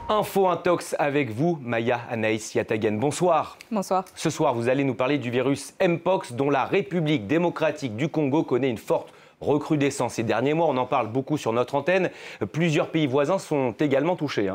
Info Intox avec vous, Maya Anaïs Yatagen. Bonsoir. Bonsoir. Ce soir, vous allez nous parler du virus Mpox dont la République démocratique du Congo connaît une forte recrudescence ces derniers mois. On en parle beaucoup sur notre antenne. Plusieurs pays voisins sont également touchés.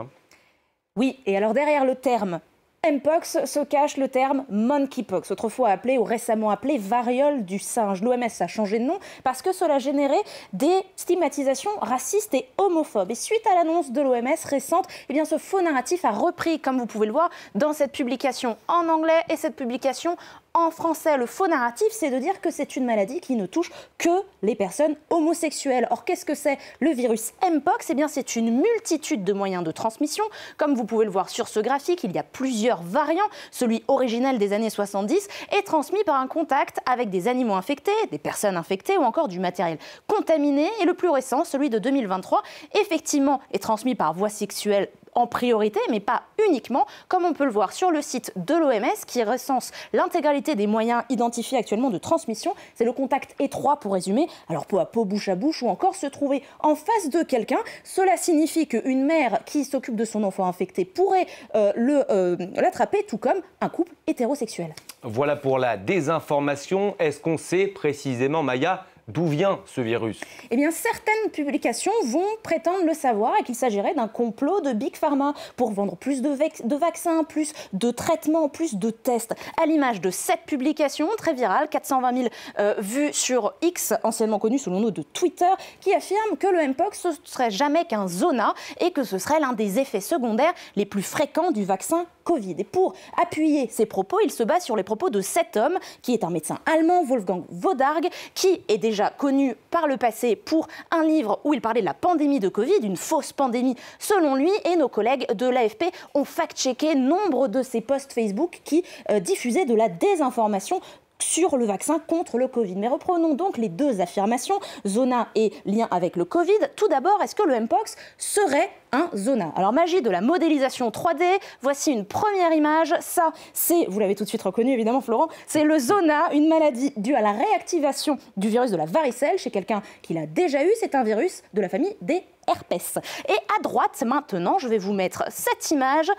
Oui, et alors derrière le terme Mpox se cache le terme monkeypox, autrefois appelé ou récemment appelé variole du singe. L'OMS a changé de nom parce que cela générait des stigmatisations racistes et homophobes. Et suite à l'annonce de l'OMS récente, eh bien ce faux narratif a repris, comme vous pouvez le voir, dans cette publication en anglais et cette publication en français. Le faux narratif, c'est de dire que c'est une maladie qui ne touche que les personnes homosexuelles. Or, qu'est-ce que c'est le virus Mpox? Eh bien, c'est une multitude de moyens de transmission. Comme vous pouvez le voir sur ce graphique, il y a plusieurs variants. Celui originel des années 70 est transmis par un contact avec des animaux infectés, des personnes infectées ou encore du matériel contaminé. Et le plus récent, celui de 2023, effectivement, est transmis par voie sexuelle en priorité, mais pas uniquement, comme on peut le voir sur le site de l'OMS qui recense l'intégralité des moyens identifiés actuellement de transmission. C'est le contact étroit pour résumer, alors peau à peau, bouche à bouche ou encore se trouver en face de quelqu'un. Cela signifie qu'une mère qui s'occupe de son enfant infecté pourrait l'attraper, tout comme un couple hétérosexuel. Voilà pour la désinformation. Est-ce qu'on sait précisément, Maya, d'où vient ce virus? Eh bien, certaines publications vont prétendre le savoir et qu'il s'agirait d'un complot de Big Pharma pour vendre plus de vaccins, plus de traitements, plus de tests. À l'image de cette publication très virale, 420 000 vues sur X, anciennement connu sous le nom de Twitter, qui affirme que le Mpox ne serait jamais qu'un zona et que ce serait l'un des effets secondaires les plus fréquents du vaccin Covid. Et pour appuyer ses propos, il se base sur les propos de cet homme, qui est un médecin allemand, Wolfgang Wodarg, qui est déjà connu par le passé pour un livre où il parlait de la pandémie de Covid, une fausse pandémie selon lui, et nos collègues de l'AFP ont fact-checké nombre de ses posts Facebook qui diffusaient de la désinformation sur le vaccin contre le Covid. Mais reprenons donc les deux affirmations, zona et lien avec le Covid. Tout d'abord, est-ce que le Mpox serait un zona? Alors, magie de la modélisation 3D, voici une première image. Ça, c'est, vous l'avez tout de suite reconnu évidemment Florent, c'est le zona, une maladie due à la réactivation du virus de la varicelle chez quelqu'un qui l'a déjà eu. C'est un virus de la famille des herpès. Et à droite, maintenant, je vais vous mettre cette image.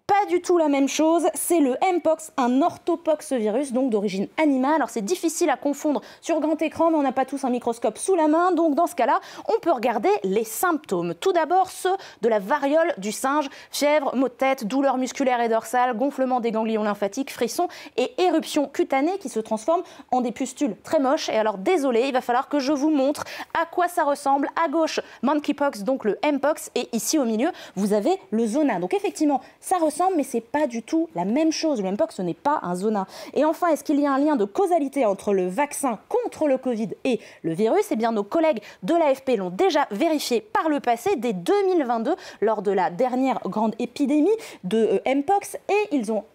Pas du tout la même chose, c'est le Mpox, un orthopox virus, donc d'origine animale. Alors c'est difficile à confondre sur grand écran, mais on n'a pas tous un microscope sous la main, donc dans ce cas-là, on peut regarder les symptômes. Tout d'abord, ceux de la variole du singe, fièvre, maux de tête, douleurs musculaires et dorsales, gonflement des ganglions lymphatiques, frissons et éruptions cutanées qui se transforment en des pustules très moches. Et alors désolé, il va falloir que je vous montre à quoi ça ressemble. À gauche, monkeypox, donc le Mpox, et ici au milieu, vous avez le zona. Donc effectivement, ça ressemble, mais c'est pas du tout la même chose. Le Mpox, ce n'est pas un zona. Et enfin, est-ce qu'il y a un lien de causalité entre le vaccin contre le Covid et le virus? Eh bien, nos collègues de l'AFP l'ont déjà vérifié par le passé, dès 2022, lors de la dernière grande épidémie de Mpox, et ils ont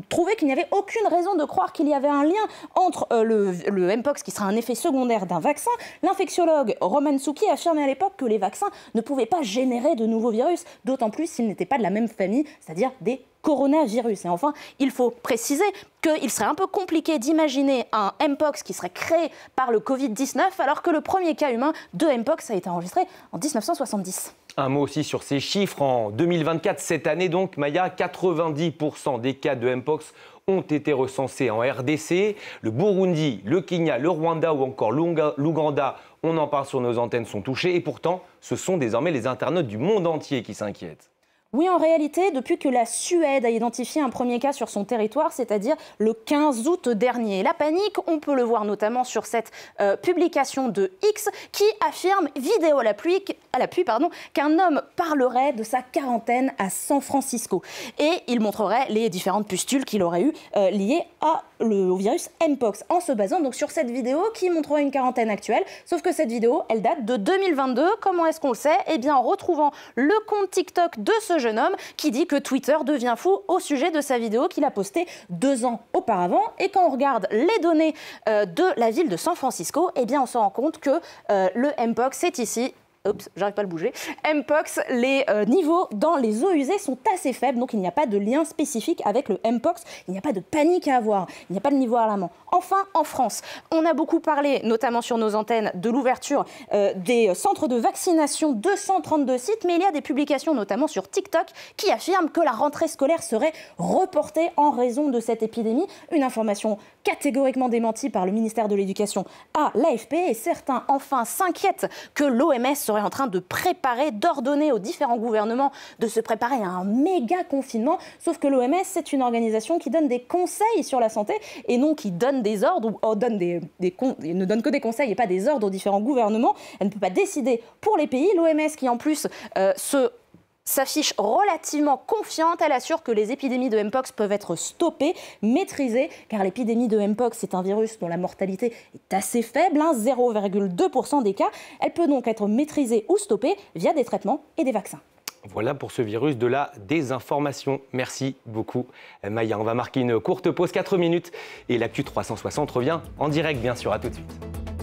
trouvé qu'il n'y avait aucune raison de croire qu'il y avait un lien entre le Mpox, qui sera un effet secondaire d'un vaccin. L'infectiologue Roman Suki affirmait à l'époque que les vaccins ne pouvaient pas générer de nouveaux virus, d'autant plus s'ils n'étaient pas de la même famille, c'est-à-dire des coronavirus. Et enfin, il faut préciser qu'il serait un peu compliqué d'imaginer un Mpox qui serait créé par le Covid-19, alors que le premier cas humain de Mpox a été enregistré en 1970. Un mot aussi sur ces chiffres. En 2024, cette année donc, Maya, 90% des cas de Mpox ont été recensés en RDC. Le Burundi, le Kenya, le Rwanda ou encore l'Ouganda, on en parle sur nos antennes, sont touchés. Et pourtant, ce sont désormais les internautes du monde entier qui s'inquiètent. Oui, en réalité, depuis que la Suède a identifié un premier cas sur son territoire, c'est-à-dire le 15 août dernier. La panique, on peut le voir notamment sur cette publication de X qui affirme, vidéo à l'appui, qu'un homme parlerait de sa quarantaine à San Francisco. Et il montrerait les différentes pustules qu'il aurait eues liées au virus Mpox, en se basant donc sur cette vidéo qui montrerait une quarantaine actuelle. Sauf que cette vidéo, elle date de 2022. Comment est-ce qu'on le sait? Eh bien, en retrouvant le compte TikTok de ce jeune homme qui dit que Twitter devient fou au sujet de sa vidéo qu'il a postée 2 ans auparavant. Et quand on regarde les données de la ville de San Francisco, eh bien on se rend compte que le Mpox est ici Oups, j'arrive pas à le bouger. Mpox, les niveaux dans les eaux usées sont assez faibles, donc il n'y a pas de lien spécifique avec le Mpox. Il n'y a pas de panique à avoir, il n'y a pas de niveau alarmant. Enfin, en France, on a beaucoup parlé, notamment sur nos antennes, de l'ouverture des centres de vaccination, 232 sites, mais il y a des publications, notamment sur TikTok, qui affirment que la rentrée scolaire serait reportée en raison de cette épidémie. Une information catégoriquement démentie par le ministère de l'Éducation à l'AFP, et certains, enfin, s'inquiètent que l'OMS serait en train de préparer, d'ordonner aux différents gouvernements de se préparer à un méga confinement, sauf que l'OMS, c'est une organisation qui donne des conseils sur la santé et non qui donne des ordres ou ne donne que des conseils et pas des ordres aux différents gouvernements. Elle ne peut pas décider pour les pays. L'OMS qui en plus s'affiche relativement confiante. Elle assure que les épidémies de Mpox peuvent être stoppées, maîtrisées, car l'épidémie de Mpox est un virus dont la mortalité est assez faible, 0,2% des cas. Elle peut donc être maîtrisée ou stoppée via des traitements et des vaccins. Voilà pour ce virus de la désinformation. Merci beaucoup, Maya. On va marquer une courte pause, 4 minutes, et l'Actu 360 revient en direct, bien sûr. À tout de suite.